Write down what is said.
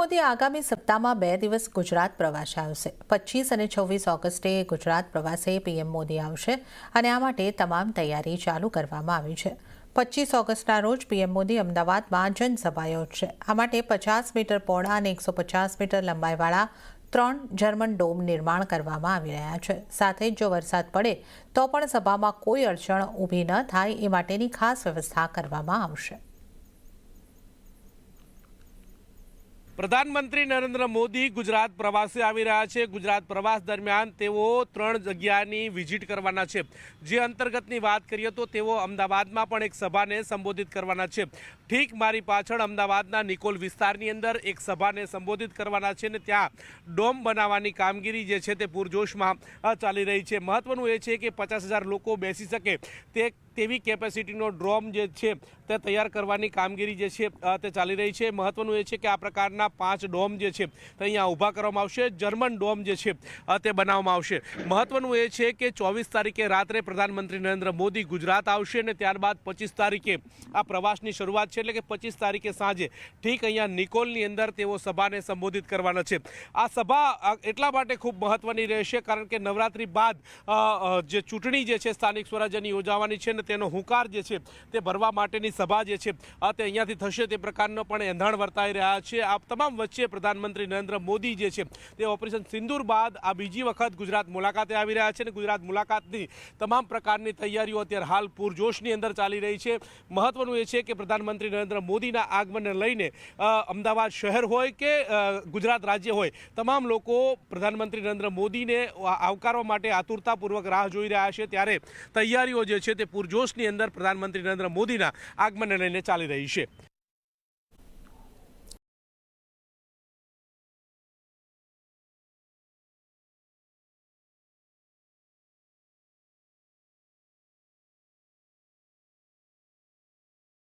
મોદી આગામી સપ્તાહમાં 2 દિવસ ગુજરાત પ્રવાસે આવશે। 25 અને 26 ઓગસ્ટે ગુજરાત પ્રવાસે પીએમ મોદી આવશે અને આ માટે તમામ તૈયારી ચાલુ કરવામાં આવી છે। 25 ઓગસ્ટના રોજ પીએમ મોદી અમદાવાદમાં જનસભા યોજશે। આ માટે 50 મીટર પહોળા અને 150 મીટર લંબાઈવાળા 3 જર્મન ડોમ નિર્માણ કરવામાં આવી રહ્યા છે। સાથે જ જો વરસાદ પડે તો પણ સભામાં કોઈ અડચણ ઊભી ન થાય એ માટેની ખાસ વ્યવસ્થા કરવામાં આવશે। प्रधानमंत्री नरेंद्र मोदी गुजरात प्रवासे आवी रह्या छे। गुजरात प्रवास दरमियान तेओ 3 जग्यानी विजिट करवाना छे। जे अंतर्गतनी वात करीए तो तेओ अमदावादमां पण एक सभाने संबोधित करवाना छे। ठीक मारी पाछळ अमदावादना निकोल विस्तारनी अंदर एक सभाने संबोधित करवाना छे ने त्यां डोम बनाववानी कामगीरी जे छे ते पूरजोशमां चाली रही छे। महत्वनुं ए छे के 50,000 लोको बेसी शके तेवी केपेसिटीनो डोम जे छे ते तैयार करवानी कामगीरी जे छे ते चाली रही छे। महत्वनुं ए छे के आ प्रकारना 5 डोम जे छे ते अहींया ऊभा करवामां आवशे। जर्मन डोम जे छे ते बनाववामां आवशे। महत्वनुं ए छे के 24 तारीखे रात्रे प्रधानमंत्री नरेंद्र मोदी गुजरात आवशे ने त्यारबाद 25 तारीखे आ प्रवासनी शरूआत छे, એટલે કે 25 તારીખે સાંજે ઠીક અહીંયા નિકોલની અંદર તેઓ સભાને સંબોધિત કરવાના છે। આ સભા એટલા માટે ખૂબ મહત્વની રહેશે કારણ કે નવરાત્રી બાદ જે ચૂંટણી જે છે સ્થાનિક સ્વરાજ્યની યોજાવાની છે ને તેનો હુંકાર જે છે તે ભરવા માટેની સભા જે છે તે અહીંયાથી થશે તે પ્રકારનો પણ એંધાણ વર્તાઈ રહ્યા છે। આ તમામ વચ્ચે પ્રધાનમંત્રી નરેન્દ્ર મોદી જે છે તે ઓપરેશન સિંદૂર બાદ આ બીજી વખત ગુજરાત મુલાકાતે આવી રહ્યા છે અને ગુજરાત મુલાકાતની તમામ પ્રકારની તૈયારીઓ અત્યારે હાલ પૂરજોશની અંદર ચાલી રહી છે। મહત્વનું એ છે કે પ્રધાનમંત્રી નરેન્દ્ર મોદીના આગમનને લઈને અમદાવાદ શહેર હોય કે ગુજરાત રાજ્ય હોય તમામ લોકો પ્રધાનમંત્રી નરેન્દ્ર મોદીને આવકારવા માટે આતુરતાપૂર્વક રાહ જોઈ રહ્યા છે। ત્યારે તૈયારીઓ જે છે તે પૂરજોશની અંદર પ્રધાનમંત્રી નરેન્દ્ર મોદીના આગમનને લઈને ચાલી રહી છે।